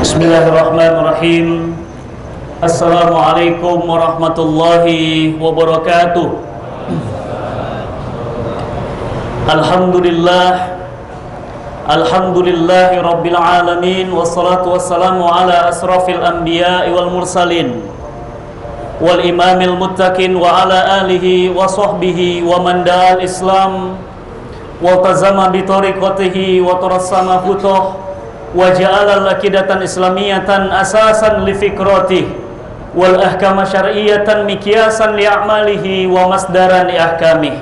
Bismillahirrahmanirrahim. Assalamualaikum warahmatullahi wabarakatuh. Alhamdulillahi rabbil alamin. Wassalatu wassalamu ala asrafil anbiya'i wal mursalin wal imamil muttaqin wa ala alihi wa sahbihi wa man da'al islam wa tazama bi tariqatihi wa tarassama futuh wa ja'ala lakidatan islamiyatan asasan li fikrati wal ahkama syar'iyatan miqyasan li a'malihi wa masdaran li ahkamih.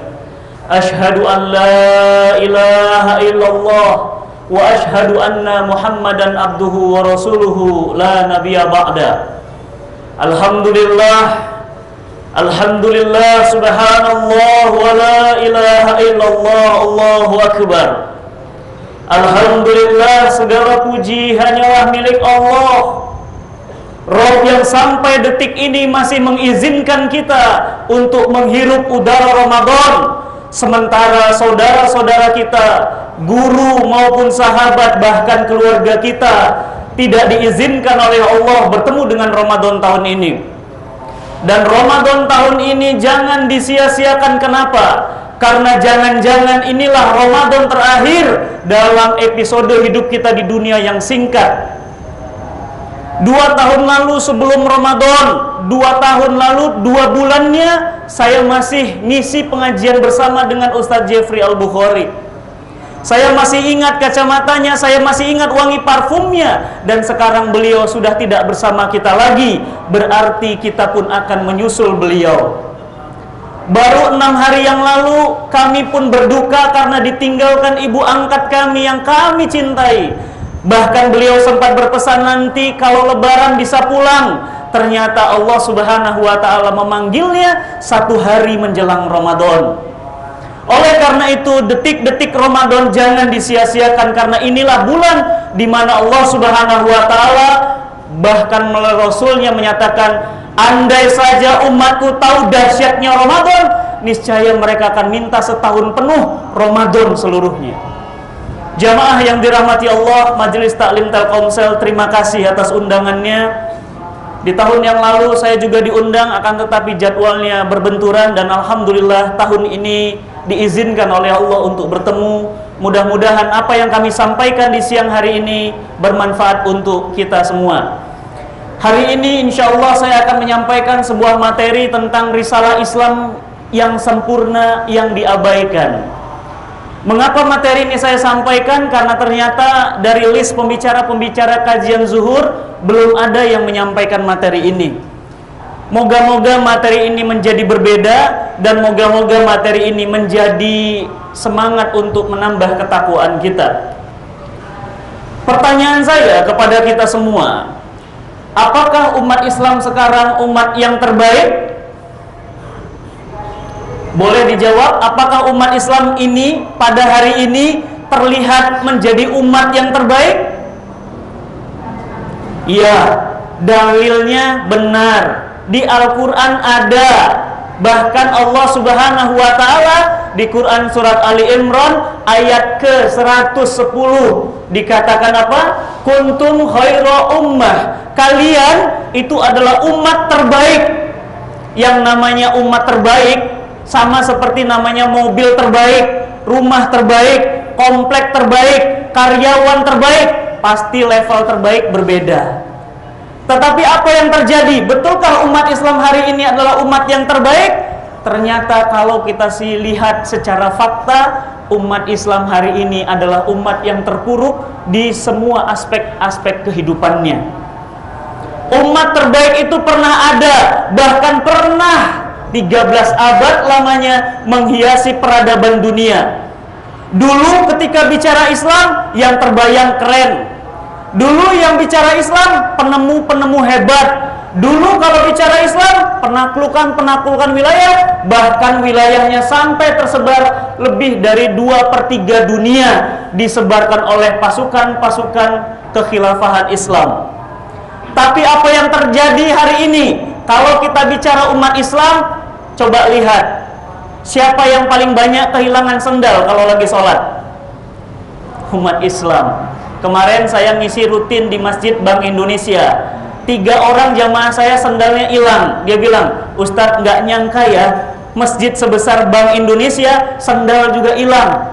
Ashhadu an la ilaha illallah wa ashhadu anna muhammadan abduhu wa rasuluhu la nabiyya ba'da. Alhamdulillah subhanallah wa la ilaha illallah, Allahu akbar. Alhamdulillah, segala puji hanyalah milik Allah, Rabb yang sampai detik ini masih mengizinkan kita untuk menghirup udara Ramadan, sementara saudara-saudara kita, guru maupun sahabat, bahkan keluarga kita tidak diizinkan oleh Allah bertemu dengan Ramadan tahun ini. Dan Ramadan tahun ini jangan disia-siakan. Kenapa? Karena jangan-jangan inilah Ramadan terakhir dalam episode hidup kita di dunia yang singkat. 2 tahun lalu sebelum Ramadan, 2 tahun lalu 2 bulannya saya masih ngisi pengajian bersama dengan Ustadz Jeffrey Al-Bukhari. Saya masih ingat kacamatanya, saya masih ingat wangi parfumnya. Dan sekarang beliau sudah tidak bersama kita lagi, berarti kita pun akan menyusul beliau. Baru 6 hari yang lalu kami pun berduka karena ditinggalkan ibu angkat kami yang kami cintai. Bahkan beliau sempat berpesan nanti kalau lebaran bisa pulang. Ternyata Allah subhanahu wa ta'ala memanggilnya 1 hari menjelang Ramadan. Oleh karena itu detik-detik Ramadan jangan disia-siakan, karena inilah bulan di mana Allah subhanahu wa ta'ala bahkan melalui Rasulnya menyatakan, andai saja umatku tahu dahsyatnya Ramadan, niscaya mereka akan minta setahun penuh Ramadan seluruhnya. Jamaah yang dirahmati Allah, Majelis Taklim Telkomsel, terima kasih atas undangannya. Di tahun yang lalu saya juga diundang, akan tetapi jadwalnya berbenturan, dan alhamdulillah tahun ini diizinkan oleh Allah untuk bertemu. Mudah-mudahan apa yang kami sampaikan di siang hari ini bermanfaat untuk kita semua. Hari ini insya Allah saya akan menyampaikan sebuah materi tentang risalah Islam yang sempurna yang diabaikan. Mengapa materi ini saya sampaikan? Karena ternyata dari list pembicara-pembicara kajian zuhur belum ada yang menyampaikan materi ini. Moga-moga materi ini menjadi berbeda, dan moga-moga materi ini menjadi semangat untuk menambah ketakwaan kita. Pertanyaan saya kepada kita semua, apakah umat Islam sekarang umat yang terbaik? Boleh dijawab, apakah umat Islam ini pada hari ini terlihat menjadi umat yang terbaik? Iya, dalilnya benar. Di Al-Quran ada. Bahkan Allah subhanahu wa ta'ala di Quran surat Ali Imran ayat ke-110 dikatakan apa? Kuntum khaira ummah. Kalian itu adalah umat terbaik. Yang namanya umat terbaik sama seperti namanya mobil terbaik, rumah terbaik, komplek terbaik, karyawan terbaik, pasti level terbaik berbeda. Tetapi apa yang terjadi? Betulkah umat Islam hari ini adalah umat yang terbaik? Ternyata kalau kita lihat secara fakta, umat Islam hari ini adalah umat yang terpuruk di semua aspek-aspek kehidupannya. Umat terbaik itu pernah ada, bahkan pernah 13 abad lamanya menghiasi peradaban dunia. Dulu ketika bicara Islam, yang terbayang keren. Dulu yang bicara Islam, penemu-penemu hebat. Dulu kalau bicara Islam, penaklukan wilayah, bahkan wilayahnya sampai tersebar lebih dari 2/3 dunia disebarkan oleh pasukan-pasukan kekhilafahan Islam. Tapi apa yang terjadi hari ini? Kalau kita bicara umat Islam, coba lihat, siapa yang paling banyak kehilangan sendal kalau lagi sholat? Umat Islam. Kemarin saya ngisi rutin di Masjid Bank Indonesia. 3 orang jamaah saya sendalnya hilang. Dia bilang, Ustadz nggak nyangka ya, masjid sebesar Bank Indonesia sendal juga hilang.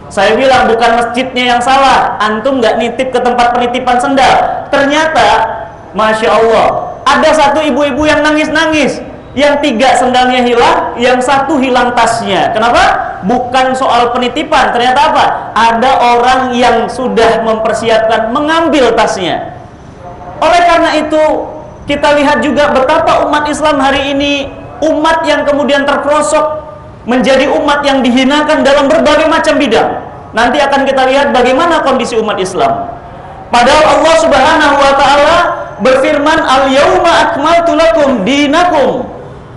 Saya bilang bukan masjidnya yang salah, antum nggak nitip ke tempat penitipan sendal. Ternyata, Masya Allah, ada satu ibu-ibu yang nangis-nangis. Yang 3 sendalnya hilang, yang 1 hilang tasnya. Kenapa? Bukan soal penitipan. Ternyata apa? Ada orang yang sudah mempersiapkan mengambil tasnya. Oleh karena itu, kita lihat juga betapa umat Islam hari ini, umat yang kemudian terperosok menjadi umat yang dihinakan dalam berbagai macam bidang. Nanti akan kita lihat bagaimana kondisi umat Islam. Padahal Allah Subhanahu wa taala berfirman, "Al-yauma akmaltu lakum dinakum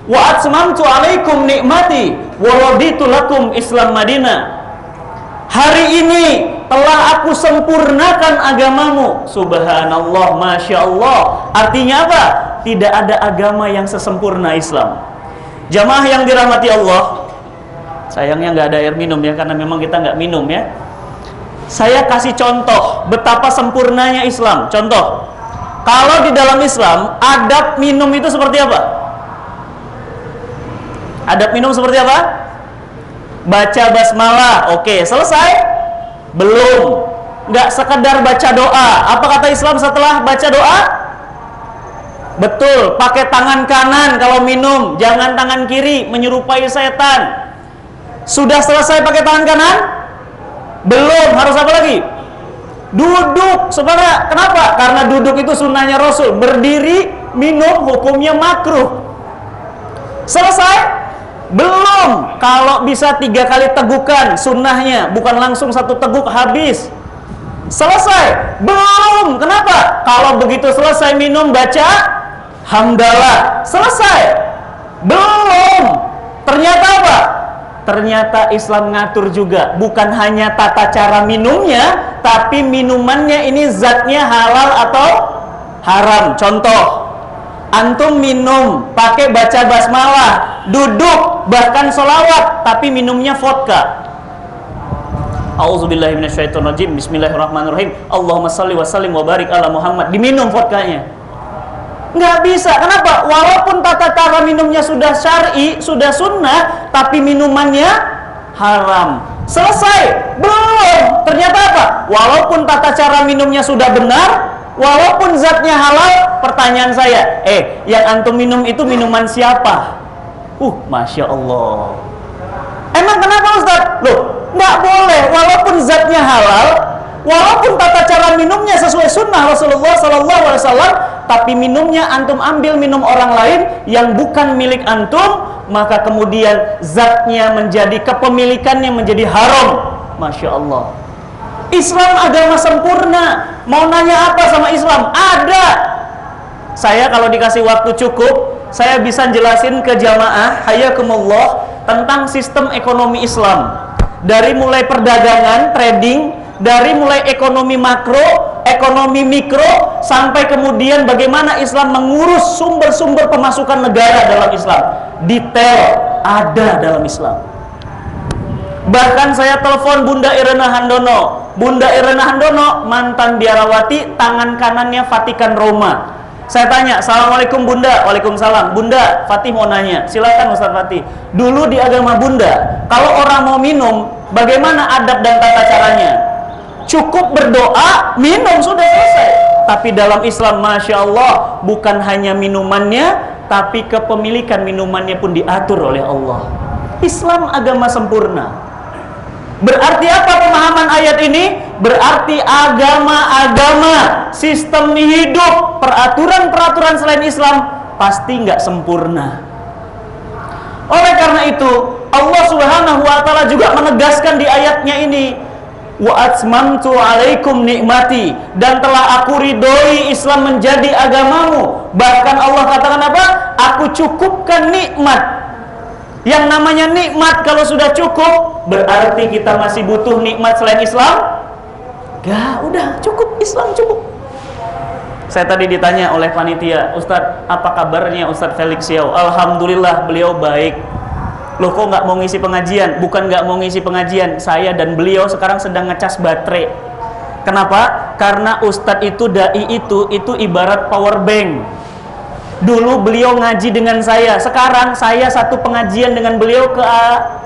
wa atmamtu 'alaikum ni'mati wa raditu lakum Islam Madinah." Hari ini telah aku sempurnakan agamamu. Subhanallah, Masya Allah. Artinya apa? Tidak ada agama yang sesempurna Islam. Jamaah yang dirahmati Allah, sayangnya nggak ada air minum ya, karena memang kita nggak minum ya. Saya kasih contoh betapa sempurnanya Islam. Contoh, kalau di dalam Islam, adab minum itu seperti apa? Adab minum seperti apa? Baca basmalah, oke, selesai? Belum. Nggak sekedar baca doa. Apa kata Islam setelah baca doa? Betul, pakai tangan kanan kalau minum, jangan tangan kiri, menyerupai setan. Sudah selesai pakai tangan kanan? Belum, harus apa lagi? Duduk. Saudara, kenapa? Karena duduk itu sunnahnya Rasul. Berdiri, minum, hukumnya makruh. Selesai? Belum. Kalau bisa 3 kali tegukan sunnahnya, bukan langsung 1 teguk habis. Selesai? Belum. Kenapa? Kalau begitu selesai minum, baca hamdalah. Selesai? Belum. Ternyata apa? Ternyata Islam ngatur juga, bukan hanya tata cara minumnya, tapi minumannya ini zatnya halal atau haram. Contoh, antum minum pakai baca basmalah, duduk bahkan sholawat, tapi minumnya vodka. A'udzubillahi minasyaitonirrajim. Bismillahirrahmanirrahim. Allahumma shalli wa sallim wa barik ala Muhammad. Diminum vodkanya. Nggak bisa. Kenapa? Walaupun tata cara minumnya sudah syar'i, sudah sunnah, tapi minumannya haram. Selesai? Belum. Ternyata apa? Walaupun tata cara minumnya sudah benar, walaupun zatnya halal, pertanyaan saya, yang antum minum itu minuman siapa? Masya Allah. Emang kenapa Ustaz? Loh, nggak boleh. Walaupun zatnya halal, walaupun tata cara minumnya sesuai sunnah Rasulullah SAW, tapi minumnya antum ambil minum orang lain yang bukan milik antum, maka kemudian zatnya menjadi, kepemilikannya menjadi haram. Masya Allah. Islam agama sempurna. Mau nanya apa sama Islam? Ada. Saya kalau dikasih waktu cukup, saya bisa jelasin ke jamaah hayakumullah tentang sistem ekonomi Islam. Dari mulai perdagangan, trading, dari mulai ekonomi makro, ekonomi mikro, sampai kemudian bagaimana Islam mengurus sumber-sumber pemasukan negara dalam Islam. Detail ada dalam Islam. Bahkan saya telepon Bunda Irena Handono. Bunda Irena Handono mantan biarawati, tangan kanannya Vatikan Roma. Saya tanya, Assalamualaikum Bunda. Waalaikumsalam. Bunda, Fatih mau nanya. Silakan Ustaz Fatih. Dulu di agama Bunda, kalau orang mau minum, bagaimana adab dan tata caranya? Cukup berdoa, minum, sudah selesai. Tapi dalam Islam, Masya Allah, bukan hanya minumannya, tapi kepemilikan minumannya pun diatur oleh Allah. Islam agama sempurna. Berarti apa pemahaman ayat ini? Berarti agama-agama, sistem hidup, peraturan-peraturan selain Islam pasti nggak sempurna. Oleh karena itu, Allah Subhanahu wa Ta'ala juga menegaskan di ayatnya ini, wa atmamtu 'alaikum nikmati, dan telah aku ridhoi Islam menjadi agamamu. Bahkan Allah katakan apa? Aku cukupkan nikmat. Yang namanya nikmat kalau sudah cukup, berarti kita masih butuh nikmat selain Islam? Gak, udah cukup, Islam cukup. Saya tadi ditanya oleh panitia, Ustadz, apa kabarnya Ustadz Felix Yao? Alhamdulillah beliau baik. Loh kok nggak mau ngisi pengajian? Bukan nggak mau ngisi pengajian, saya dan beliau sekarang sedang ngecas baterai. Kenapa? Karena ustadz itu, dai itu ibarat power bank. Dulu beliau ngaji dengan saya, sekarang saya satu pengajian dengan beliau ke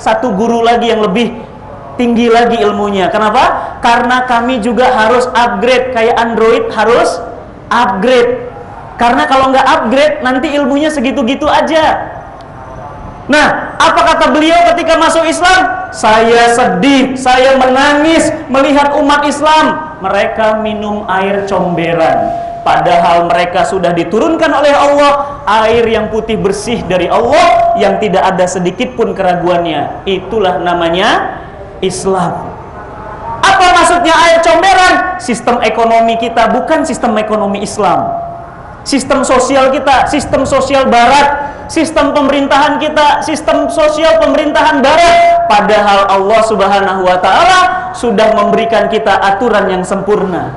satu guru lagi yang lebih tinggi lagi ilmunya. Kenapa? Karena kami juga harus upgrade, kayak Android harus upgrade. Karena kalau nggak upgrade nanti ilmunya segitu-gitu aja. Nah, apa kata beliau ketika masuk Islam? Saya sedih, saya menangis melihat umat Islam mereka minum air comberan, padahal mereka sudah diturunkan oleh Allah air yang putih bersih dari Allah yang tidak ada sedikit pun keraguannya. Itulah namanya Islam. Apa maksudnya air comberan? Sistem ekonomi kita bukan sistem ekonomi Islam. Sistem sosial kita, sistem sosial barat. Sistem pemerintahan kita, sistem sosial pemerintahan barat. Padahal Allah Subhanahu wa ta'ala sudah memberikan kita aturan yang sempurna.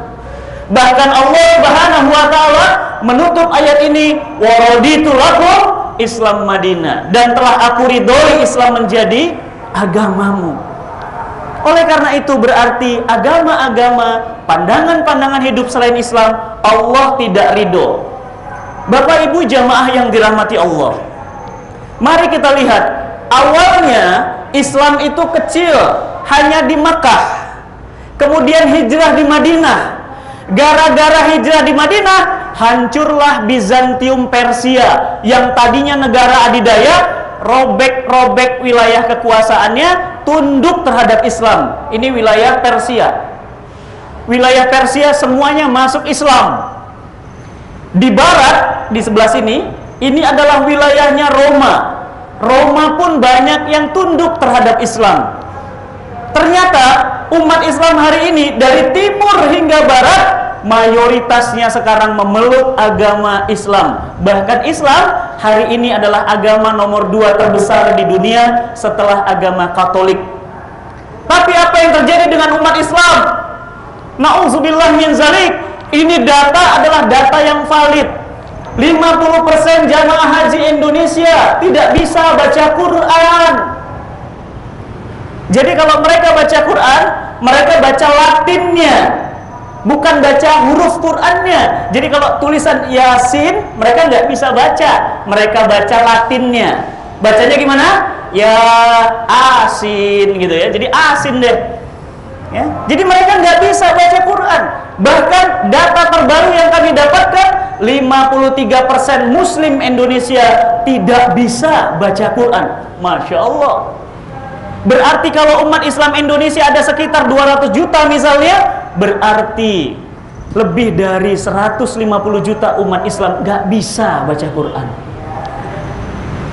Bahkan Allah Subhanahu wa ta'ala menutup ayat ini, wa raditu lakum Islam Madinah, dan telah aku ridhoi Islam menjadi agamamu. Oleh karena itu berarti agama-agama, pandangan-pandangan hidup selain Islam Allah tidak ridho. Bapak Ibu jamaah yang dirahmati Allah, mari kita lihat, awalnya Islam itu kecil, hanya di Makkah, kemudian hijrah di Madinah. Gara-gara hijrah di Madinah, hancurlah Bizantium Persia yang tadinya negara adidaya, robek-robek wilayah kekuasaannya, tunduk terhadap Islam. Ini wilayah Persia. Wilayah Persia semuanya masuk Islam. Di barat, di sebelah sini, ini adalah wilayahnya Roma. Roma pun banyak yang tunduk terhadap Islam. Ternyata umat Islam hari ini dari timur hingga barat mayoritasnya sekarang memeluk agama Islam. Bahkan Islam hari ini adalah agama nomor 2 terbesar di dunia setelah agama Katolik. Tapi apa yang terjadi dengan umat Islam? Na'udzubillah min zalik. Ini data adalah data yang valid. 50% jamaah haji Indonesia tidak bisa baca Quran. Jadi kalau mereka baca Quran, mereka baca Latinnya, bukan baca huruf Qurannya. Jadi kalau tulisan Yasin, mereka nggak bisa baca, mereka baca Latinnya. Bacanya gimana? Ya asin gitu ya. Jadi asin deh. Ya, jadi mereka nggak bisa baca Quran. Bahkan data terbaru yang kami dapatkan, 53% Muslim Indonesia tidak bisa baca Quran. Masya Allah. Berarti kalau umat Islam Indonesia ada sekitar 200 juta misalnya, berarti lebih dari 150 juta umat Islam nggak bisa baca Quran.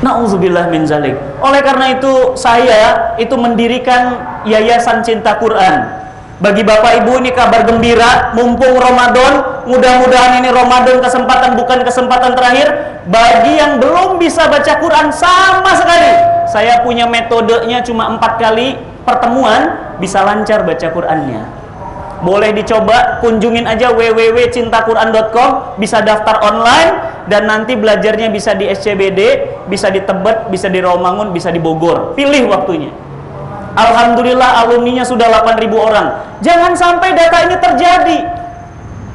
Na'udzubillah min zalik. Oleh karena itu saya itu mendirikan Yayasan Cinta Quran. Bagi Bapak Ibu ini kabar gembira, mumpung Ramadan, mudah-mudahan ini Ramadan kesempatan bukan kesempatan terakhir. Bagi yang belum bisa baca Quran sama sekali, saya punya metodenya, cuma 4 kali pertemuan bisa lancar baca Qurannya. Boleh dicoba, kunjungin aja www.cintaquran.com, bisa daftar online, dan nanti belajarnya bisa di SCBD, bisa di Tebet, bisa di Rawamangun, bisa di Bogor. Pilih waktunya. Alhamdulillah alumninya sudah 8.000 orang. Jangan sampai data ini terjadi.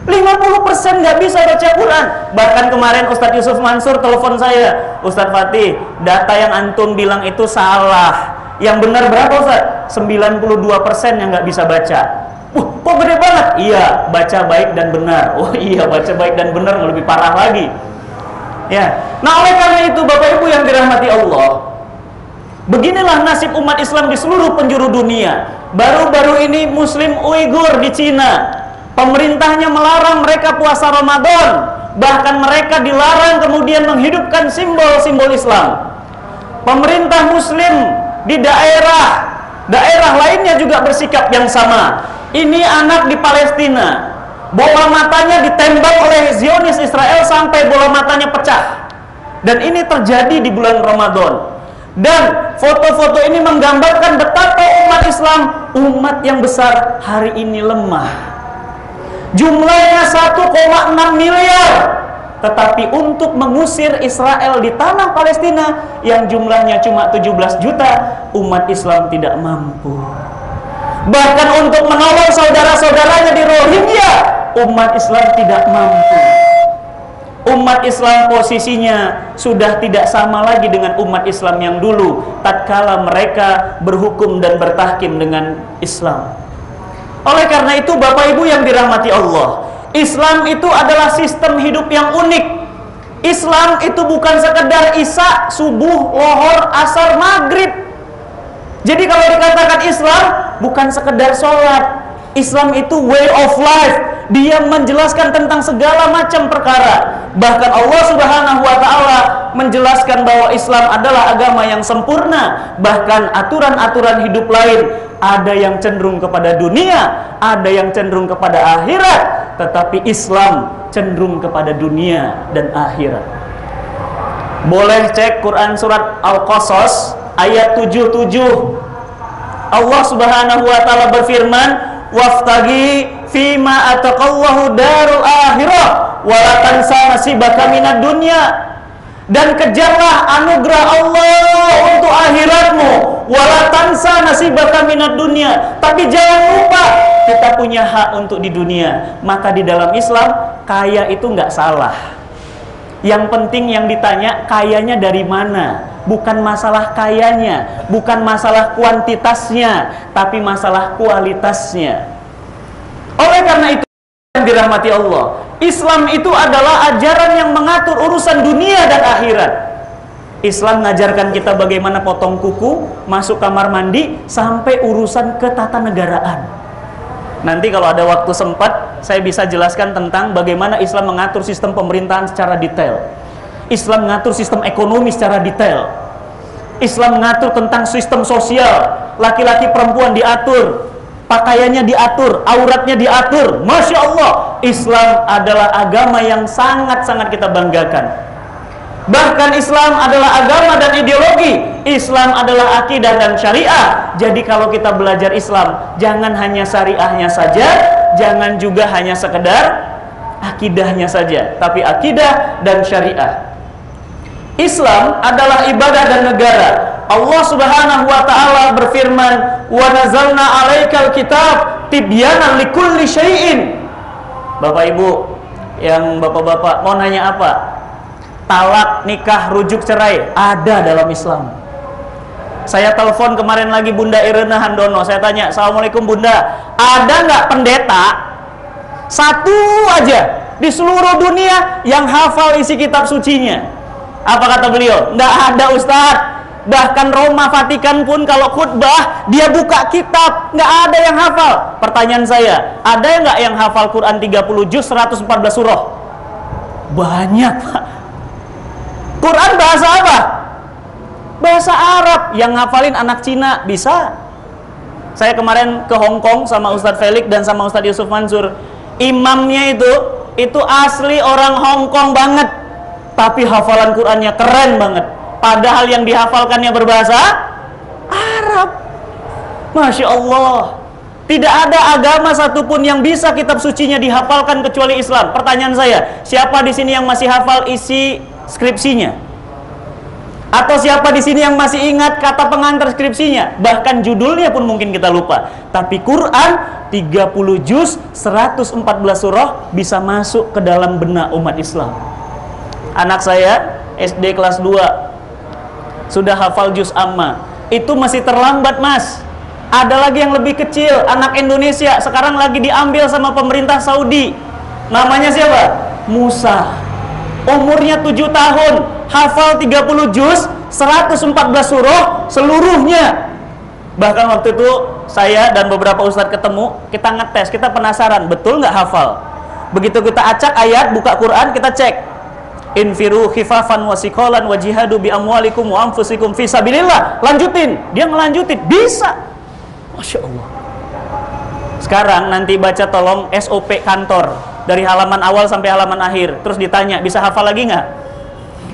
50% nggak bisa baca Quran. Bahkan kemarin Ustadz Yusuf Mansur telepon saya, Ustadz Fatih, data yang antum bilang itu salah. Yang benar berapa Ustadz? 92% yang nggak bisa baca. Kok gede banget? Iya, baca baik dan benar. Oh iya, baca baik dan benar lebih parah lagi. Ya. Nah, oleh karena itu Bapak Ibu yang dirahmati Allah, beginilah nasib umat Islam di seluruh penjuru dunia. Baru-baru ini Muslim Uighur di Cina, pemerintahnya melarang mereka puasa Ramadan. Bahkan mereka dilarang kemudian menghidupkan simbol-simbol Islam. Pemerintah Muslim di daerah lainnya juga bersikap yang sama. Ini anak di Palestina, bola matanya ditembak oleh Zionis Israel sampai bola matanya pecah. Dan ini terjadi di bulan Ramadan. Dan foto-foto ini menggambarkan betapa umat Islam, umat yang besar, hari ini lemah. Jumlahnya 1,6 miliar. Tetapi untuk mengusir Israel di tanah Palestina yang jumlahnya cuma 17 juta, umat Islam tidak mampu. Bahkan untuk menolong saudara-saudaranya di Rohingya, umat Islam tidak mampu. Umat Islam posisinya sudah tidak sama lagi dengan umat Islam yang dulu tatkala mereka berhukum dan bertahkim dengan Islam. Oleh karena itu Bapak Ibu yang dirahmati Allah, Islam itu adalah sistem hidup yang unik. Islam itu bukan sekedar isya, subuh, lohor, asar, maghrib. Jadi kalau dikatakan Islam bukan sekedar sholat. Islam itu way of life. Dia menjelaskan tentang segala macam perkara. Bahkan Allah Subhanahu wa ta'ala menjelaskan bahwa Islam adalah agama yang sempurna. Bahkan aturan-aturan hidup lain, ada yang cenderung kepada dunia, ada yang cenderung kepada akhirat, tetapi Islam cenderung kepada dunia dan akhirat. Boleh cek Quran surat Al-Qasas ayat 77. Allah Subhanahu wa ta'ala berfirman, waftagi fima ataqallahu darul akhirah wala tansa nasibaka minad dunya. Dan kejarlah anugerah Allah untuk akhiratmu, wala tansa nasibaka minad dunya. Tapi jangan lupa kita punya hak untuk di dunia. Maka di dalam Islam kaya itu nggak salah. Yang penting yang ditanya kayanya dari mana. Bukan masalah kayanya, bukan masalah kuantitasnya, tapi masalah kualitasnya. Oleh karena itu yang dirahmati Allah, Islam itu adalah ajaran yang mengatur urusan dunia dan akhirat. Islam mengajarkan kita bagaimana potong kuku, masuk kamar mandi, sampai urusan ketatanegaraan. Nanti kalau ada waktu sempat, saya bisa jelaskan tentang bagaimana Islam mengatur sistem pemerintahan secara detail. Islam mengatur sistem ekonomi secara detail. Islam mengatur tentang sistem sosial. Laki-laki perempuan diatur, pakaiannya diatur, auratnya diatur. Masya Allah, Islam adalah agama yang sangat-sangat kita banggakan. Bahkan Islam adalah agama dan ideologi. Islam adalah akidah dan syariah. Jadi kalau kita belajar Islam, jangan hanya syariahnya saja, jangan juga hanya sekedar akidahnya saja, tapi akidah dan syariah. Islam adalah ibadah dan negara. Allah Subhanahu wa ta'ala berfirman, wa nazalna 'alaikal kitab tibyanan likulli syai'in. Bapak Ibu yang bapak-bapak mau nanya apa? Talak, nikah, rujuk cerai ada dalam Islam. Saya telepon kemarin lagi Bunda Irena Handono, saya tanya, "Assalamualaikum Bunda, ada nggak pendeta satu aja di seluruh dunia yang hafal isi kitab sucinya?" Apa kata beliau? Nggak ada Ustadz. Bahkan Roma Vatikan pun kalau khutbah dia buka kitab, nggak ada yang hafal. Pertanyaan saya, ada nggak yang hafal Quran 30 juz 114 surah? Banyak Pak. Quran bahasa apa? Bahasa Arab. Yang ngafalin anak Cina bisa. Saya kemarin ke Hong Kong sama Ustadz Felix dan sama Ustadz Yusuf Mansur. Imamnya itu asli orang Hong Kong banget, tapi hafalan Qurannya keren banget. Padahal yang dihafalkannya berbahasa Arab. Masya Allah. Tidak ada agama satupun yang bisa kitab sucinya dihafalkan kecuali Islam. Pertanyaan saya, siapa di sini yang masih hafal isi skripsinya? Atau siapa di sini yang masih ingat kata pengantar skripsinya? Bahkan judulnya pun mungkin kita lupa. Tapi Quran 30 juz 114 surah bisa masuk ke dalam benak umat Islam. Anak saya SD kelas 2 sudah hafal juz amma. Itu masih terlambat Mas. Ada lagi yang lebih kecil, anak Indonesia, sekarang lagi diambil sama pemerintah Saudi. Namanya siapa? Musa. Umurnya 7 tahun, hafal 30 juz 114 surah seluruhnya. Bahkan waktu itu saya dan beberapa ustadz ketemu, kita ngetes, kita penasaran betul nggak hafal. Begitu kita acak ayat, buka Quran, kita cek, infiru khifafan wasikolan wajihadu bi amwalikum wa anfusikum fi sabilillah. Lanjutin, dia ngelanjutin, bisa. Masya Allah. Sekarang nanti baca tolong SOP kantor dari halaman awal sampai halaman akhir, terus ditanya bisa hafal lagi nggak?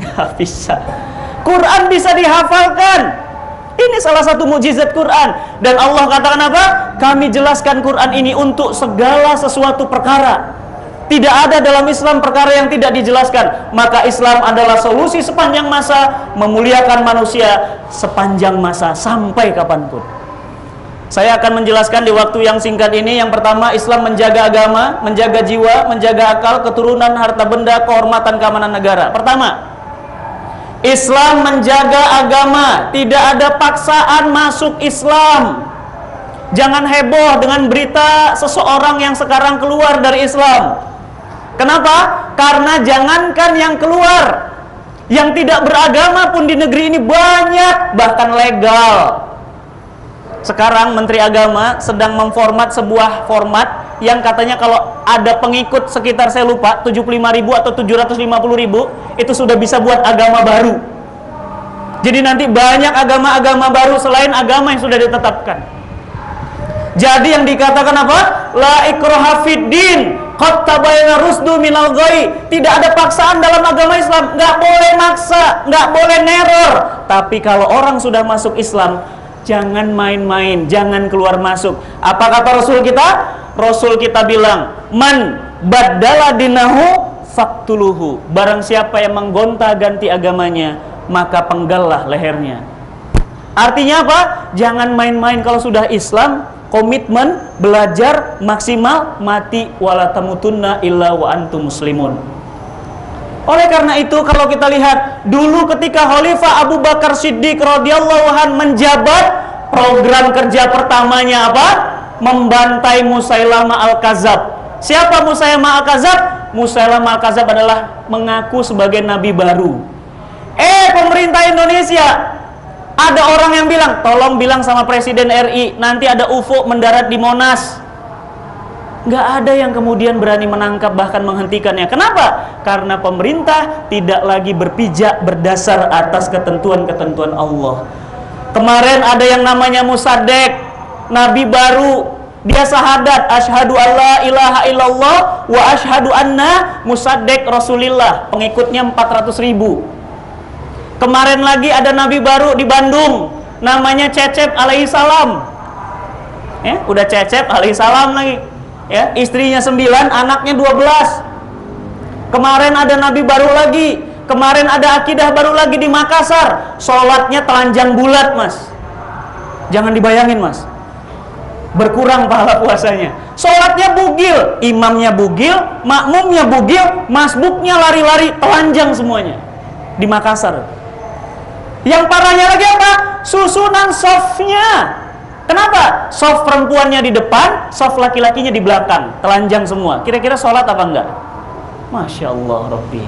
Nggak bisa. Quran bisa dihafalkan. Ini salah satu mukjizat Quran. Dan Allah katakan apa? Kami jelaskan Quran ini untuk segala sesuatu perkara. Tidak ada dalam Islam perkara yang tidak dijelaskan. Maka Islam adalah solusi sepanjang masa, memuliakan manusia sepanjang masa sampai kapanpun. Saya akan menjelaskan di waktu yang singkat ini. Yang pertama, Islam menjaga agama, menjaga jiwa, menjaga akal, keturunan, harta benda, kehormatan, keamanan negara. Pertama, Islam menjaga agama, tidak ada paksaan masuk Islam. Jangan heboh dengan berita seseorang yang sekarang keluar dari Islam. Kenapa? Karena jangankan yang keluar, yang tidak beragama pun di negeri ini banyak, bahkan legal. Sekarang Menteri Agama sedang memformat sebuah format yang katanya kalau ada pengikut sekitar, saya lupa, 75.000 atau 750.000, itu sudah bisa buat agama baru. Jadi nanti banyak agama-agama baru selain agama yang sudah ditetapkan. Jadi yang dikatakan apa? La ikraha fid din, qad tabayyana rusdu minal ghayy. Tidak ada paksaan dalam agama Islam. Nggak boleh maksa, nggak boleh neror. Tapi kalau orang sudah masuk Islam, jangan main-main, jangan keluar masuk. Apa kata Rasul kita? Rasul kita bilang, man baddala dinahu faktuluhu. Barang siapa yang menggonta-ganti agamanya, maka penggallah lehernya. Artinya apa? Jangan main-main kalau sudah Islam, komitmen, belajar, maksimal, mati wala tamutunna illa wa antum muslimun. Oleh karena itu, kalau kita lihat dulu ketika Khalifah Abu Bakar Siddiq radhiyallahu an menjabat, program kerja pertamanya apa? Membantai Musailamah Al-Kadzab. Siapa Musailamah Al-Kadzab? Musailamah Al-Kadzab adalah mengaku sebagai nabi baru. Pemerintah Indonesia, ada orang yang bilang, tolong bilang sama Presiden RI, nanti ada UFO mendarat di Monas. Nggak ada yang kemudian berani menangkap bahkan menghentikannya. Kenapa? Karena pemerintah tidak lagi berpijak berdasar atas ketentuan-ketentuan Allah. Kemarin ada yang namanya Musaddiq, nabi baru. Dia syahadat, asyhadu alla ilaha illallah wa asyhadu anna Musaddiq Rasulillah. Pengikutnya 400.000. Kemarin lagi ada nabi baru di Bandung, namanya Cecep alaihissalam. Ya, udah Cecep alaihissalam lagi. Ya, istrinya 9, anaknya 12. Kemarin ada nabi baru lagi. Kemarin ada akidah baru lagi di Makassar. Sholatnya telanjang bulat, Mas. Jangan dibayangin, Mas. Berkurang pahala puasanya. Sholatnya bugil, imamnya bugil, makmumnya bugil, masbuknya lari-lari, telanjang semuanya di Makassar. Yang parahnya lagi apa? Susunan softnya. Kenapa? Soft perempuannya di depan, soft laki-lakinya di belakang, telanjang semua. Kira-kira sholat apa enggak? Masya Allah Rabbi.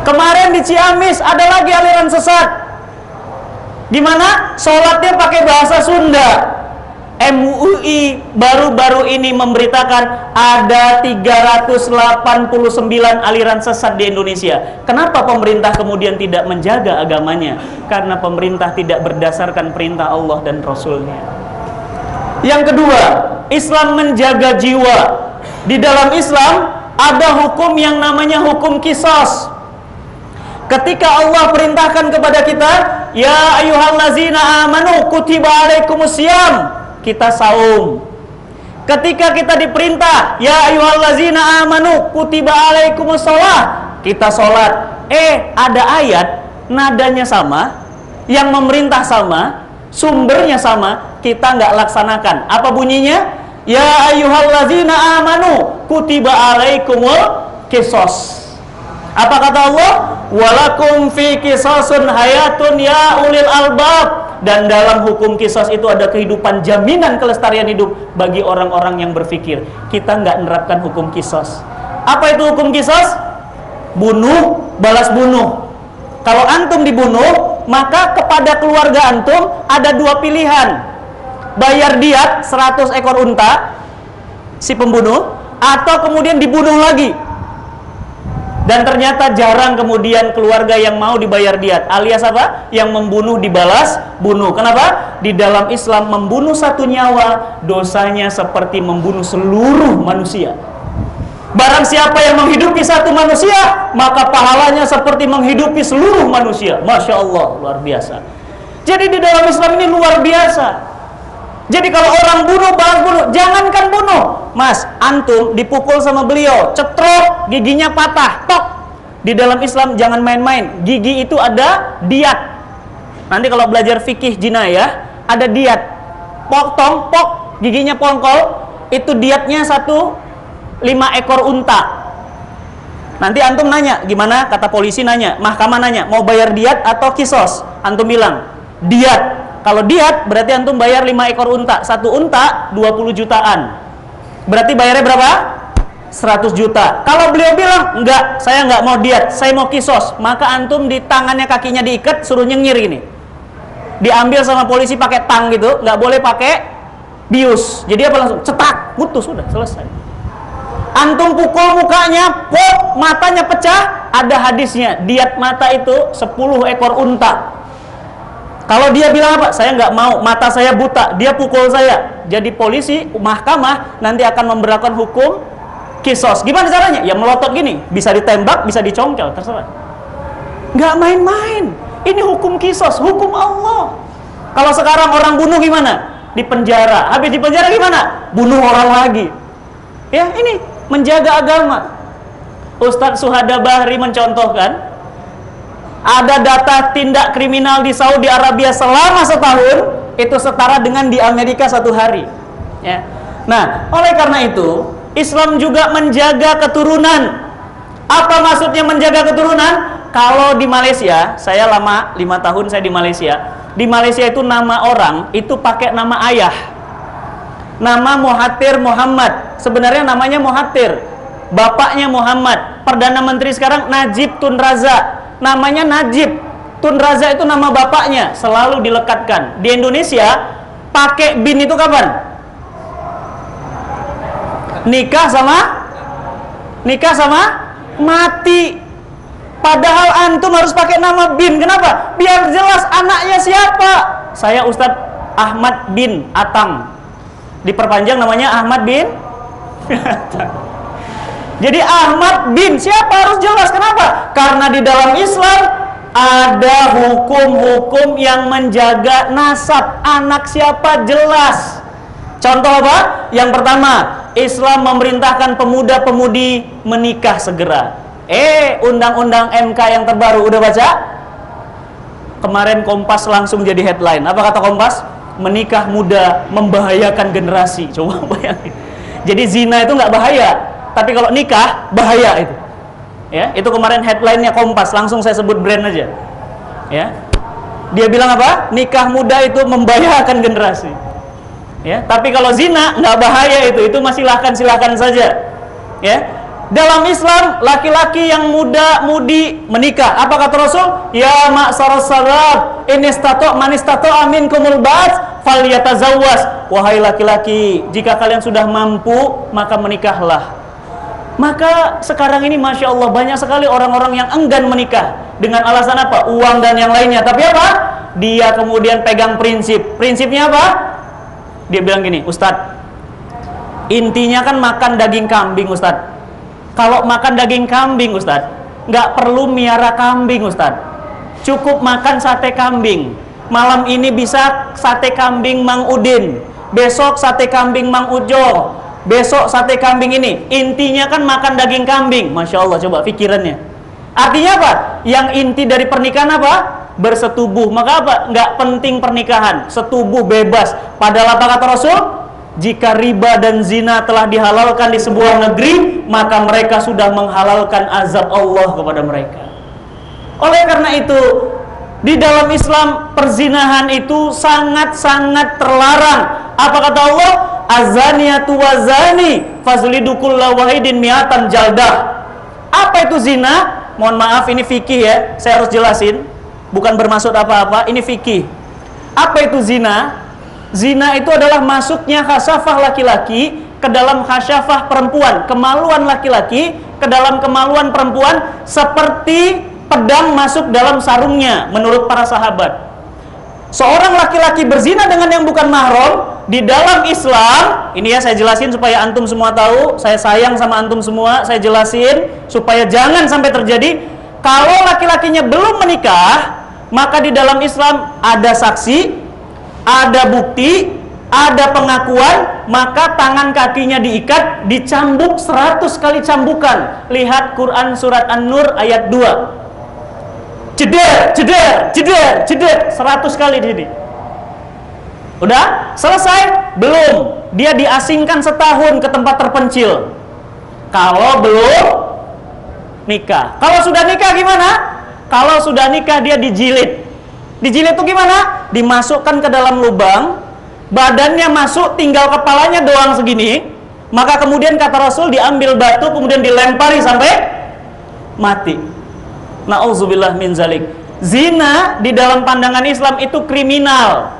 Kemarin di Ciamis ada lagi aliran sesat, di mana sholatnya pakai bahasa Sunda. MUI baru-baru ini memberitakan ada 389 aliran sesat di Indonesia. Kenapa pemerintah kemudian tidak menjaga agamanya? Karena pemerintah tidak berdasarkan perintah Allah dan Rasulnya. Yang kedua, Islam menjaga jiwa. Di dalam Islam ada hukum yang namanya hukum qisas. Ketika Allah perintahkan kepada kita, ya ayyuhallazina amanu kutiba alaikumusiyam, kita saum. Ketika kita diperintah, ya ayyuhallazina amanu kutiba alaikumusholah, kita sholat. Ada ayat, nadanya sama, yang memerintah sama, sumbernya sama, kita nggak laksanakan. Apa bunyinya? Ya ayyuhallazina amanu kutiba alaikumul qisas. Apa kata Allah? Walakum fi qisasun hayatun ya ulil albab. Dan dalam hukum qisas itu ada kehidupan, jaminan kelestarian hidup bagi orang-orang yang berpikir. Kita nggak menerapkan hukum qisas. Apa itu hukum qisas? Bunuh, balas bunuh. Kalau antum dibunuh, maka kepada keluarga antum ada dua pilihan. Bayar diat 100 ekor unta si pembunuh, atau kemudian dibunuh lagi. Dan ternyata jarang kemudian keluarga yang mau dibayar diat, alias apa? Yang membunuh dibalas bunuh. Kenapa? Di dalam Islam membunuh satu nyawa dosanya seperti membunuh seluruh manusia. Barang siapa yang menghidupi satu manusia, maka pahalanya seperti menghidupi seluruh manusia. Masya Allah, luar biasa. Jadi di dalam Islam ini luar biasa. Jadi kalau orang bunuh, balas bunuh. Jangankan bunuh, Mas, antum dipukul sama beliau, cetrok, giginya patah, tok. Di dalam Islam jangan main-main. Gigi itu ada diat. Nanti kalau belajar fikih jinayah, ada diat. potong, pok, giginya pongkol, itu diatnya 5 ekor unta. Nanti antum nanya, gimana? Kata polisi nanya, mahkamah nanya, mau bayar diat atau kisos? Antum bilang, diat. Kalau diat, berarti antum bayar 5 ekor unta. 1 unta, 20 jutaan. Berarti bayarnya berapa? 100 juta. Kalau beliau bilang, enggak, saya enggak mau diat, saya mau kisos. Maka antum di tangannya, kakinya diikat, suruh nyengir gini. Diambil sama polisi pakai tang gitu, nggak boleh pakai bius. Jadi apa, langsung cetak, putus, sudah selesai. Antum pukul mukanya, pok, matanya pecah, ada hadisnya, diat mata itu 10 ekor unta. Kalau dia bilang apa? Saya nggak mau, mata saya buta, dia pukul saya. Jadi polisi, mahkamah nanti akan memberlakukan hukum kisos. Gimana caranya? Ya melotot gini, bisa ditembak, bisa dicongkel, terserah. Nggak main-main. Ini hukum kisos, hukum Allah. Kalau sekarang orang bunuh gimana? Di penjara. Habis di penjara gimana? Bunuh orang lagi. Ya, ini menjaga agama. Ustadz Suhada Bahri mencontohkan, ada data tindak kriminal di Saudi Arabia selama setahun, itu setara dengan di Amerika 1 hari. Ya. Nah, oleh karena itu, Islam juga menjaga keturunan. Apa maksudnya menjaga keturunan? Kalau di Malaysia, saya lama 5 tahun saya di Malaysia. Di Malaysia itu nama orang itu pakai nama ayah. Nama Mahathir Mohamad. Sebenarnya namanya Mahathir. Bapaknya Muhammad. Perdana Menteri sekarang Najib Tun Razak. Namanya Najib. Tun Razak itu nama bapaknya, selalu dilekatkan. Di Indonesia pakai bin itu kapan? Nikah sama mati. Padahal antum harus pakai nama bin. Kenapa? Biar jelas anaknya siapa. Saya Ustadz Ahmad bin Atang. Diperpanjang namanya Ahmad bin Jadi Ahmad bin siapa harus jelas. Kenapa? Karena di dalam Islam ada hukum-hukum yang menjaga nasab. Anak siapa jelas. Contoh apa? Yang pertama, Islam memerintahkan pemuda-pemudi menikah segera. Undang-undang MK yang terbaru udah baca? Kemarin Kompas langsung jadi headline. Apa kata Kompas? Menikah muda membahayakan generasi. Coba bayangin. Jadi zina itu nggak bahaya, tapi kalau nikah bahaya itu. Ya, itu kemarin headline-nya Kompas. Langsung saya sebut brand aja. Ya, dia bilang apa? Nikah muda itu membahayakan generasi. Ya, tapi kalau zina nggak bahaya itu masih silahkan saja. Ya. Dalam Islam, laki-laki yang muda-mudi menikah. Apa kata Rasul? Ya ma'syaras syabab, in istata' man istata'a minkumul ba'at falyatazawwaj. Wahai laki-laki, jika kalian sudah mampu, maka menikahlah. Maka sekarang ini Masya Allah banyak sekali orang-orang yang enggan menikah. Dengan alasan apa? Uang dan yang lainnya. Tapi apa? Dia kemudian pegang prinsip. Prinsipnya apa? Dia bilang gini, Ustadz, intinya kan makan daging kambing, Ustadz. Kalau makan daging kambing, Ustadz, nggak perlu miara kambing, Ustadz. Cukup makan sate kambing. Malam ini bisa sate kambing Mang Udin, besok sate kambing Mang Ujo, besok sate kambing ini. Intinya kan makan daging kambing. Masya Allah, coba pikirannya. Artinya apa? Yang inti dari pernikahan apa? Bersetubuh. Maka apa? Nggak penting pernikahan, setubuh bebas. Padahal apa kata Rasul? Jika riba dan zina telah dihalalkan di sebuah negeri, maka mereka sudah menghalalkan azab Allah kepada mereka. Oleh karena itu, di dalam Islam perzinahan itu sangat-sangat terlarang. Apa kata Allah? Azaniyatu wazani fazlidu kulla wahidin mi'atan jaldah. Apa itu zina? Mohon maaf, ini fikih ya, saya harus jelasin. Bukan bermaksud apa-apa, ini fikih. Apa itu zina? Zina itu adalah masuknya khasyafah laki-laki ke dalam khasyafah perempuan. Kemaluan laki-laki ke dalam kemaluan perempuan seperti pedang masuk dalam sarungnya menurut para sahabat. Seorang laki-laki berzina dengan yang bukan mahram di dalam Islam, ini ya saya jelasin supaya antum semua tahu, saya sayang sama antum semua, saya jelasin supaya jangan sampai terjadi. Kalau laki-lakinya belum menikah, maka di dalam Islam ada saksi, ada bukti, ada pengakuan, maka tangan kakinya diikat, dicambuk 100 kali cambukan. Lihat Quran surat An-Nur ayat 2. Jeder, jeder, jeder, jeder, 100 kali di sini. Udah? Selesai? Belum. Dia diasingkan setahun ke tempat terpencil. Kalau belum nikah. Kalau sudah nikah gimana? Kalau sudah nikah dia dijilid. Dijilid itu gimana? Dimasukkan ke dalam lubang, badannya masuk, tinggal kepalanya doang segini. Maka kemudian kata Rasul diambil batu, kemudian dilempari sampai mati. Na'udzubillah min zalik. Zina di dalam pandangan Islam itu kriminal.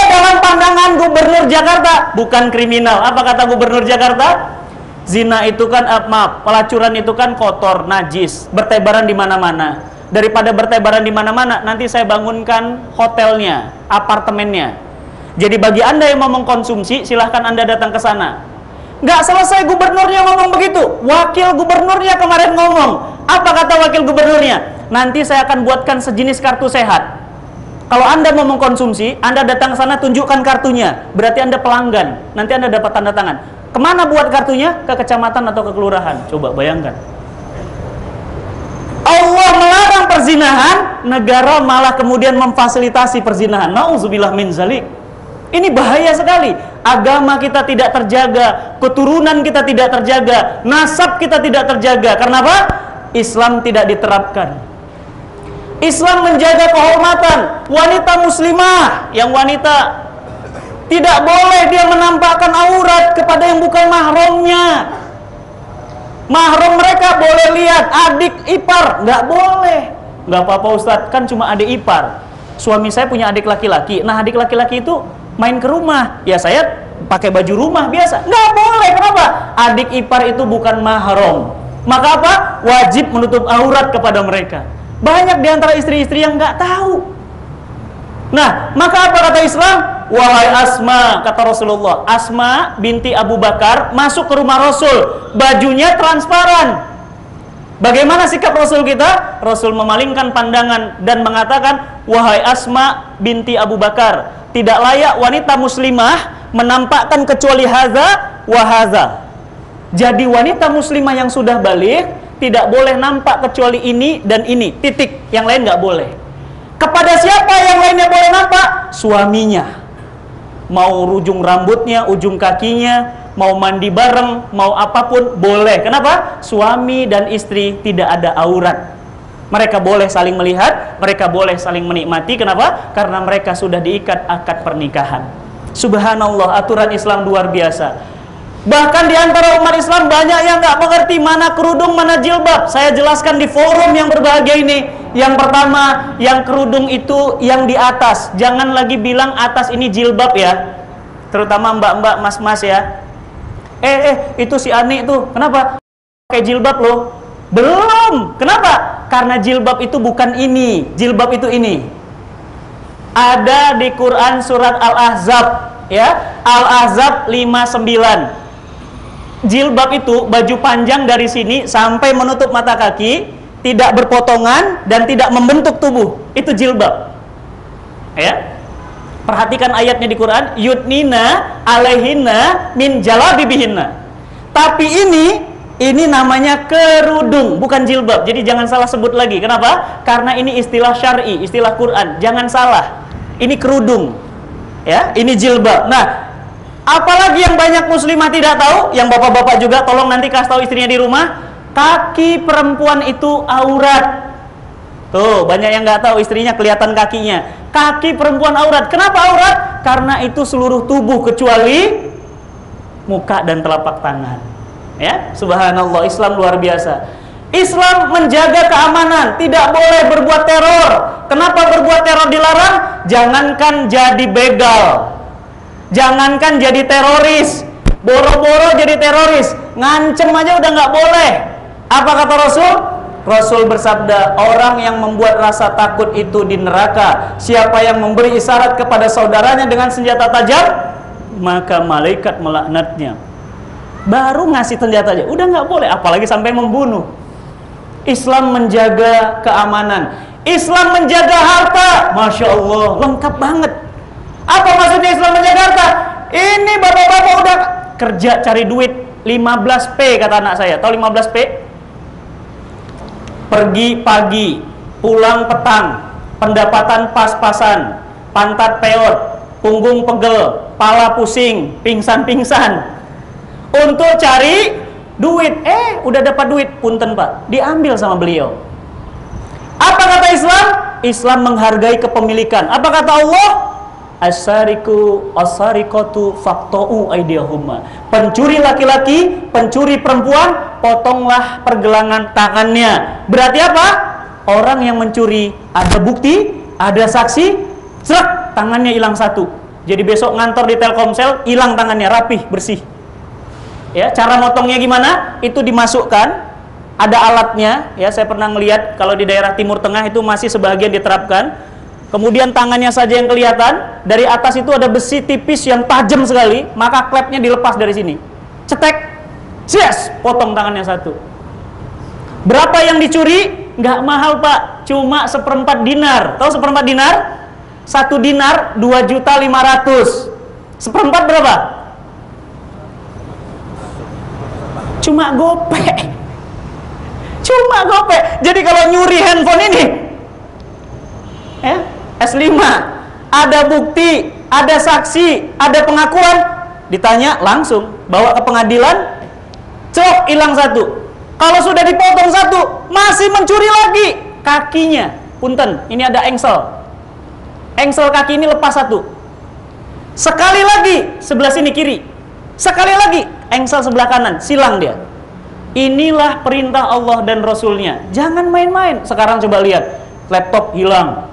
Dalam pandangan gubernur Jakarta bukan kriminal. Apa kata gubernur Jakarta? Zina itu kan, pelacuran itu kan kotor, najis, bertebaran di mana-mana. Daripada bertebaran di mana-mana, nanti saya bangunkan hotelnya, apartemennya. Jadi bagi Anda yang mau mengkonsumsi, silahkan Anda datang ke sana. Nggak selesai gubernurnya ngomong begitu, wakil gubernurnya kemarin ngomong. Apa kata wakil gubernurnya? Nanti saya akan buatkan sejenis kartu sehat. Kalau Anda mau mengkonsumsi, Anda datang ke sana, tunjukkan kartunya. Berarti Anda pelanggan. Nanti Anda dapat tanda tangan. Kemana buat kartunya? Ke kecamatan atau ke kelurahan. Coba bayangkan. Allah melarang perzinahan, negara malah kemudian memfasilitasi perzinahan. Nauzubillah min zalik. Ini bahaya sekali. Agama kita tidak terjaga, keturunan kita tidak terjaga, nasab kita tidak terjaga. Karena apa? Islam tidak diterapkan. Islam menjaga kehormatan wanita muslimah. Yang wanita tidak boleh dia menampakkan aurat kepada yang bukan mahramnya. Mahram mereka boleh lihat, adik ipar nggak boleh. Nggak apa-apa Ustadz, kan cuma adik ipar. Suami saya punya adik laki-laki. Nah adik laki-laki itu main ke rumah, ya saya pakai baju rumah biasa. Nggak boleh, kenapa? Adik ipar itu bukan mahram. Maka apa? Wajib menutup aurat kepada mereka. Banyak di antara istri-istri yang nggak tahu. Nah, maka apa kata Islam? Wahai Asma, kata Rasulullah, Asma binti Abu Bakar masuk ke rumah Rasul, bajunya transparan. Bagaimana sikap Rasul kita? Rasul memalingkan pandangan dan mengatakan, wahai Asma binti Abu Bakar, tidak layak wanita muslimah menampakkan kecuali haza wa haza. Jadi wanita muslimah yang sudah balik tidak boleh nampak kecuali ini dan ini, titik. Yang lain nggak boleh. Kepada siapa yang lainnya boleh nampak? Suaminya. Mau ujung rambutnya, ujung kakinya, mau mandi bareng, mau apapun boleh. Kenapa? Suami dan istri tidak ada aurat. Mereka boleh saling melihat, mereka boleh saling menikmati. Kenapa? Karena mereka sudah diikat akad pernikahan. Subhanallah, aturan Islam luar biasa. Bahkan di antara umat Islam banyak yang nggak mengerti mana kerudung, mana jilbab. Saya jelaskan di forum yang berbahagia ini. Yang pertama, yang kerudung itu yang di atas. Jangan lagi bilang atas ini jilbab ya. Terutama mbak-mbak, mas-mas ya. Itu si Ani itu. Kenapa? Pakai jilbab loh. Belum. Kenapa? Karena jilbab itu bukan ini. Jilbab itu ini. Ada di Quran surat Al-Ahzab ya. Al-Ahzab 59. Jilbab itu baju panjang dari sini sampai menutup mata kaki, tidak berpotongan dan tidak membentuk tubuh. Itu jilbab. Ya. Perhatikan ayatnya di Quran, yudnina alaihinna min jalabibihinna. Tapi ini namanya kerudung, bukan jilbab. Jadi jangan salah sebut lagi. Kenapa? Karena ini istilah syar'i, istilah Quran. Jangan salah. Ini kerudung. Ya, ini jilbab. Nah, apalagi yang banyak muslimah tidak tahu, yang bapak-bapak juga tolong nanti kasih tahu istrinya di rumah, kaki perempuan itu aurat. Tuh, banyak yang nggak tahu, istrinya kelihatan kakinya. Kaki perempuan aurat. Kenapa aurat? Karena itu seluruh tubuh kecuali muka dan telapak tangan. Ya, subhanallah, Islam luar biasa. Islam menjaga keamanan, tidak boleh berbuat teror. Kenapa berbuat teror dilarang? Jangankan jadi begal, jangankan jadi teroris, boro-boro jadi teroris, ngancem aja udah nggak boleh. Apa kata Rasul? Rasul bersabda, orang yang membuat rasa takut itu di neraka. Siapa yang memberi isyarat kepada saudaranya dengan senjata tajam, maka malaikat melaknatnya. Baru ngasih senjata aja, udah nggak boleh, apalagi sampai membunuh. Islam menjaga keamanan, Islam menjaga harta. Masya Allah, lengkap banget. Apa maksudnya Islam menjaga harta? Ini bapak-bapak udah kerja cari duit 15P kata anak saya. Tahu 15P? Pergi pagi, pulang petang, pendapatan pas-pasan, pantat peot, punggung pegel, pala pusing, pingsan-pingsan, untuk cari duit. Udah dapat duit, punten Pak, diambil sama beliau. Apa kata Islam? Islam menghargai kepemilikan. Apa kata Allah? As-sariqu as-sariqatu faqta'u aydiyahuma. Pencuri laki-laki, pencuri perempuan, potonglah pergelangan tangannya. Berarti apa? Orang yang mencuri ada bukti, ada saksi, cerak, tangannya hilang satu. Jadi besok ngantor di Telkomsel, hilang tangannya, rapih, bersih. Ya, cara motongnya gimana? Itu dimasukkan, ada alatnya. Ya, saya pernah melihat kalau di daerah Timur Tengah itu masih sebagian diterapkan. Kemudian tangannya saja yang kelihatan, dari atas itu ada besi tipis yang tajam sekali, maka klepnya dilepas dari sini. Cetek, yes, potong tangannya satu. Berapa yang dicuri? Nggak mahal Pak, cuma 1/4 dinar. Tahu 1/4 dinar? 1 dinar 2.500.000. 1/4 berapa? Cuma gopek. Cuma gopek. Jadi kalau nyuri handphone ini, ya, S5, ada bukti, ada saksi, ada pengakuan, ditanya langsung, bawa ke pengadilan, cok, hilang satu. Kalau sudah dipotong satu, masih mencuri lagi kakinya. Punten, ini ada engsel. Engsel kaki ini lepas satu. Sekali lagi, sebelah sini kiri. Sekali lagi, engsel sebelah kanan, silang dia. Inilah perintah Allah dan Rasulnya. Jangan main-main. Sekarang coba lihat, laptop hilang,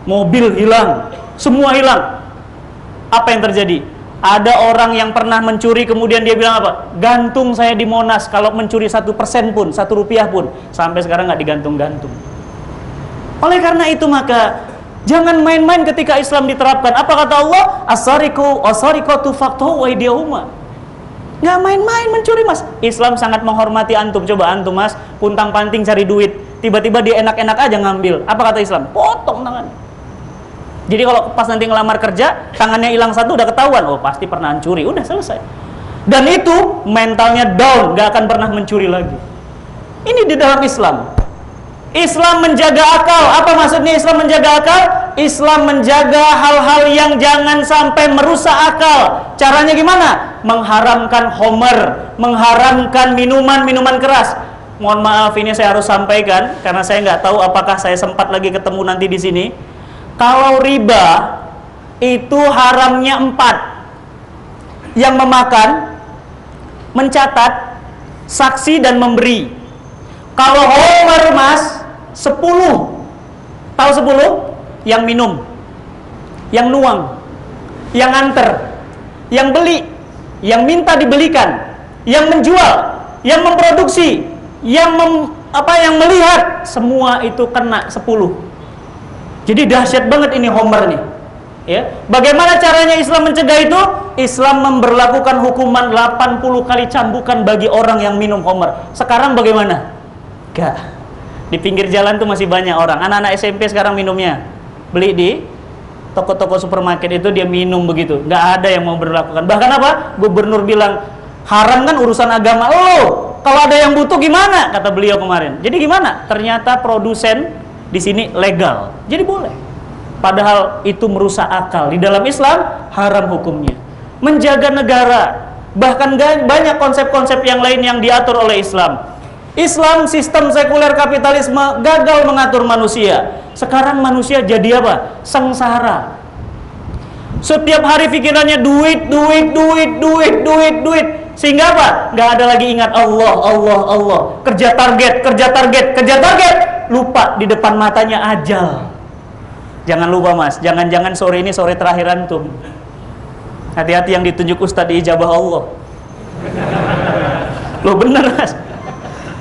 mobil hilang, semua hilang. Apa yang terjadi? Ada orang yang pernah mencuri, kemudian dia bilang apa? Gantung saya di Monas kalau mencuri 1% pun, 1 rupiah pun. Sampai sekarang nggak digantung-gantung. Oleh karena itu maka jangan main-main ketika Islam diterapkan. Apa kata Allah? As-sariqu as-sariqatu faqta'u aydiyahuma. Nggak main-main mencuri Mas. Islam sangat menghormati antum. Coba antum Mas, puntang-panting cari duit, tiba-tiba dia enak-enak aja ngambil. Apa kata Islam? Potong tangan. Jadi kalau pas nanti ngelamar kerja, tangannya hilang satu udah ketahuan, oh pasti pernah mencuri, udah selesai. Dan itu mentalnya down, gak akan pernah mencuri lagi. Ini di dalam Islam. Islam menjaga akal. Apa maksudnya Islam menjaga akal? Islam menjaga hal-hal yang jangan sampai merusak akal. Caranya gimana? Mengharamkan homer, mengharamkan minuman-minuman keras. Mohon maaf, ini saya harus sampaikan karena saya nggak tahu apakah saya sempat lagi ketemu nanti di sini. Kalau riba itu haramnya 4. Yang memakan, mencatat, saksi dan memberi. Kalau homer Mas 10. Tahu 10? Yang minum, yang nuang, yang anter, yang beli, yang minta dibelikan, yang menjual, yang memproduksi, yang melihat, semua itu kena 10. Jadi dahsyat banget ini homer nih. Ya. Bagaimana caranya Islam mencegah itu? Islam memberlakukan hukuman 80 kali cambukan bagi orang yang minum homer. Sekarang bagaimana? Gak. Di pinggir jalan tuh masih banyak orang. Anak-anak SMP sekarang minumnya. Beli di toko-toko supermarket itu dia minum begitu. Gak ada yang mau berlakukan. Bahkan apa? Gubernur bilang, haram kan urusan agama. Oh, kalau ada yang butuh gimana? Kata beliau kemarin. Jadi gimana? Ternyata produsen di sini legal, jadi boleh. Padahal itu merusak akal. Di dalam Islam haram hukumnya. Menjaga negara, bahkan banyak konsep-konsep yang lain yang diatur oleh Islam. Islam sistem sekuler kapitalisme gagal mengatur manusia. Sekarang manusia jadi apa? Sengsara. Setiap hari pikirannya duit, duit, duit, duit, duit, duit. Sehingga apa? Nggak ada lagi ingat Allah, Allah, Allah. Kerja target, kerja target, kerja target. Lupa di depan matanya ajal. Jangan lupa Mas, jangan-jangan sore ini sore terakhir antum. Hati-hati yang ditunjuk Ustadz di ijabah Allah. Loh bener Mas.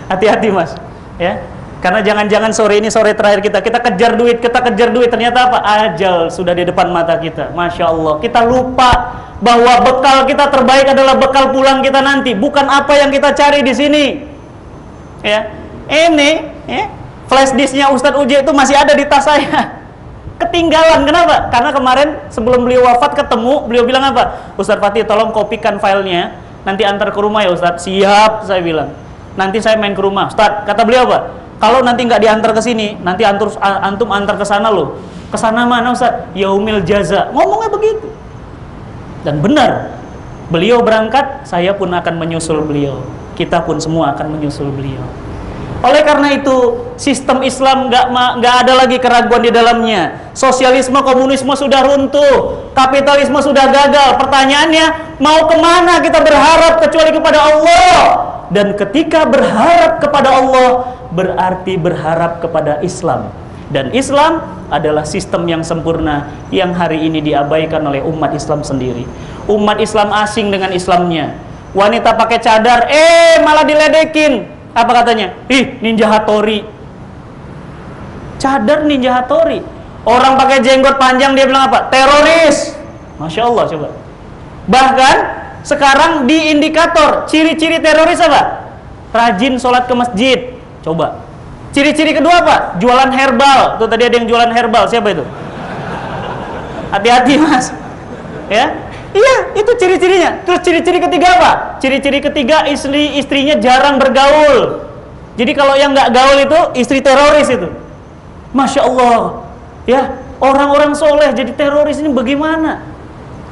Hati-hati Mas. Ya. Karena jangan-jangan sore ini sore terakhir kita kejar duit, ternyata apa? Ajal sudah di depan mata kita. Masya Allah. Kita lupa bahwa bekal kita terbaik adalah bekal pulang kita nanti, bukan apa yang kita cari di sini. Ya. Ini, ya. Flash disknya Ustadz Uji itu masih ada di tas saya. Ketinggalan, kenapa? Karena kemarin sebelum beliau wafat ketemu, beliau bilang apa? Ustadz Fatih tolong kopikan filenya, nanti antar ke rumah ya Ustadz. Siap, saya bilang. Nanti saya main ke rumah. Ustadz, kata beliau apa? Kalau nanti nggak diantar ke sini, nanti antum antar ke sana loh. Ke sana mana Ustadz? Yaumil jaza. Ngomongnya begitu. Dan benar, beliau berangkat, saya pun akan menyusul beliau. Kita pun semua akan menyusul beliau. Oleh karena itu, sistem Islam nggak ada lagi keraguan di dalamnya. Sosialisme, komunisme sudah runtuh, kapitalisme sudah gagal. Pertanyaannya, mau kemana kita berharap kecuali kepada Allah? Dan ketika berharap kepada Allah, berarti berharap kepada Islam. Dan Islam adalah sistem yang sempurna yang hari ini diabaikan oleh umat Islam sendiri. Umat Islam asing dengan Islamnya. Wanita pakai cadar, malah diledekin. Apa katanya? Ninja Hattori. Cadar ninja Hattori. Orang pakai jenggot panjang dia bilang apa? Teroris. Masya Allah, coba. Bahkan sekarang di indikator ciri-ciri teroris apa? Rajin sholat ke masjid. Coba. Ciri-ciri kedua apa? Jualan herbal. Tuh tadi ada yang jualan herbal. Siapa itu? Hati-hati, Mas. Ya. Iya, itu ciri-cirinya. Terus ciri-ciri ketiga apa? Ciri-ciri ketiga, istrinya jarang bergaul. Jadi kalau yang nggak gaul itu istri teroris itu. Masya Allah. Ya, orang-orang soleh jadi teroris ini bagaimana?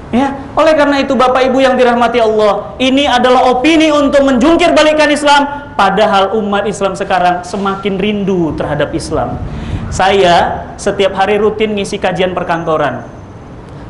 Ya, oleh karena itu Bapak Ibu yang dirahmati Allah, ini adalah opini untuk menjungkir balikan Islam. Padahal umat Islam sekarang semakin rindu terhadap Islam. Saya setiap hari rutin ngisi kajian perkantoran.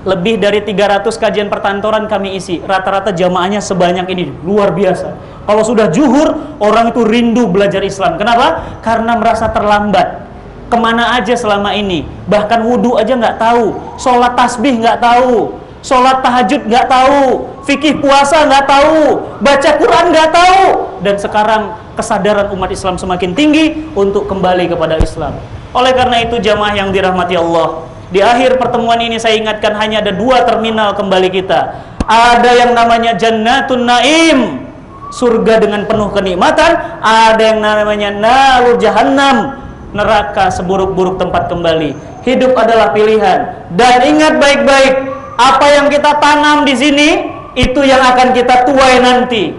Lebih dari 300 kajian perkantoran kami isi. Rata-rata jamaahnya sebanyak ini. Luar biasa. Kalau sudah zuhur, orang itu rindu belajar Islam. Kenapa? Karena merasa terlambat. Kemana aja selama ini? Bahkan wudhu aja nggak tahu. Sholat tasbih nggak tahu. Sholat tahajud nggak tahu. Fikih puasa nggak tahu. Baca Quran nggak tahu. Dan sekarang kesadaran umat Islam semakin tinggi untuk kembali kepada Islam. Oleh karena itu jamaah yang dirahmati Allah, di akhir pertemuan ini saya ingatkan hanya ada 2 terminal kembali kita. Ada yang namanya Jannatun Naim, surga dengan penuh kenikmatan. Ada yang namanya Narul Jahannam, neraka seburuk-buruk tempat kembali. Hidup adalah pilihan. Dan ingat baik-baik, apa yang kita tanam di sini, itu yang akan kita tuai nanti.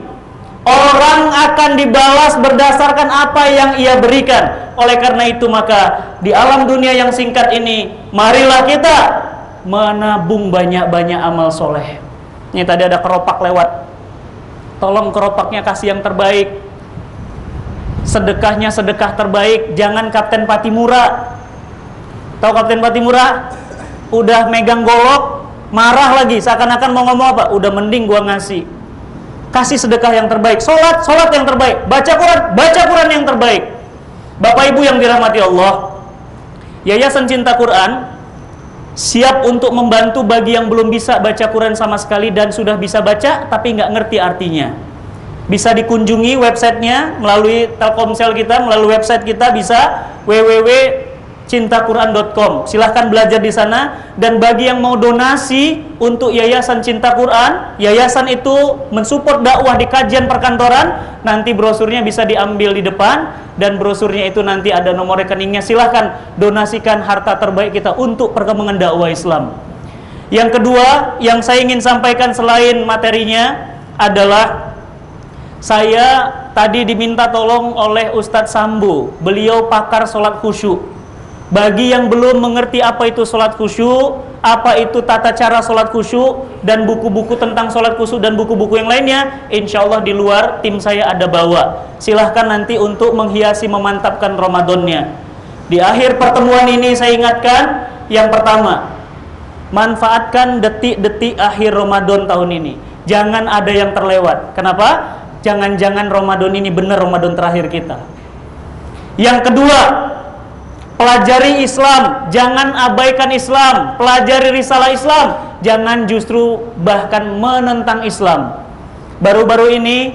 Orang akan dibalas berdasarkan apa yang ia berikan. Oleh karena itu maka di alam dunia yang singkat ini, marilah kita menabung banyak-banyak amal soleh. Ini tadi ada keropak lewat. Tolong keropaknya kasih yang terbaik. Sedekahnya sedekah terbaik. Jangan Kapten Patimura. Tahu Kapten Patimura? Udah megang golok, marah lagi, seakan-akan mau ngomong apa? Udah mending gua ngasih. Kasih sedekah yang terbaik, sholat yang terbaik, baca Quran yang terbaik. Bapak Ibu yang dirahmati Allah, Yayasan Cinta Quran siap untuk membantu bagi yang belum bisa baca Quran sama sekali dan sudah bisa baca tapi nggak ngerti artinya. Bisa dikunjungi websitenya melalui Telkomsel kita, melalui website kita bisa www.cintaquran.com. Silahkan belajar di sana. Dan bagi yang mau donasi untuk Yayasan Cinta Quran, yayasan itu mensupport dakwah di kajian perkantoran. Nanti brosurnya bisa diambil di depan, dan brosurnya itu nanti ada nomor rekeningnya. Silahkan donasikan harta terbaik kita untuk perkembangan dakwah Islam. Yang kedua yang saya ingin sampaikan selain materinya adalah, saya tadi diminta tolong oleh Ustadz Sambo. Beliau pakar sholat khusyuk. Bagi yang belum mengerti apa itu sholat khusyuk, apa itu tata cara sholat khusyuk, dan buku-buku tentang sholat khusyuk dan buku-buku yang lainnya, insya Allah di luar tim saya ada bawa. Silahkan nanti untuk menghiasi, memantapkan Ramadannya. Di akhir pertemuan ini saya ingatkan, yang pertama, manfaatkan detik-detik akhir Ramadan tahun ini. Jangan ada yang terlewat. Kenapa? Jangan-jangan Ramadan ini benar Ramadan terakhir kita. Yang kedua, pelajari Islam, jangan abaikan Islam. Pelajari risalah Islam, jangan justru bahkan menentang Islam. Baru-baru ini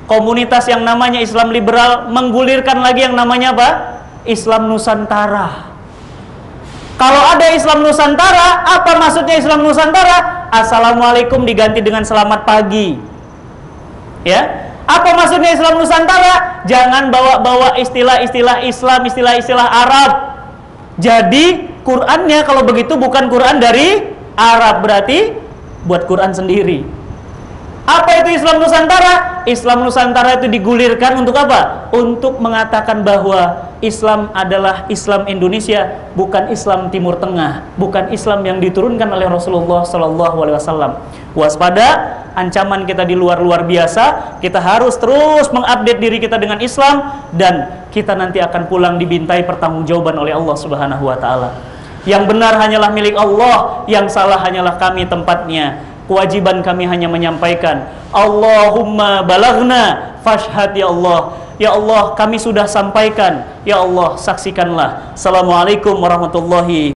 komunitas yang namanya Islam liberal menggulirkan lagi yang namanya apa? Islam Nusantara. Kalau ada Islam Nusantara, apa maksudnya Islam Nusantara? Assalamualaikum diganti dengan selamat pagi. Ya, apa maksudnya Islam Nusantara? Jangan bawa-bawa istilah-istilah Islam, istilah-istilah Arab. Jadi Qurannya kalau begitu bukan Quran dari Arab, berarti buat Quran sendiri. Apa itu Islam Nusantara? Islam Nusantara itu digulirkan untuk apa? Untuk mengatakan bahwa Islam adalah Islam Indonesia, bukan Islam Timur Tengah, bukan Islam yang diturunkan oleh Rasulullah SAW. Waspada, ancaman kita di luar biasa. Kita harus terus mengupdate diri kita dengan Islam, dan kita nanti akan pulang dibintai pertanggungjawaban oleh Allah Subhanahu wa Ta'ala. Yang benar hanyalah milik Allah, yang salah hanyalah kami tempatnya. Kewajiban kami hanya menyampaikan, Allahumma balaghna fashhad ya Allah. Ya Allah, kami sudah sampaikan. Ya Allah, saksikanlah. Assalamualaikum warahmatullahi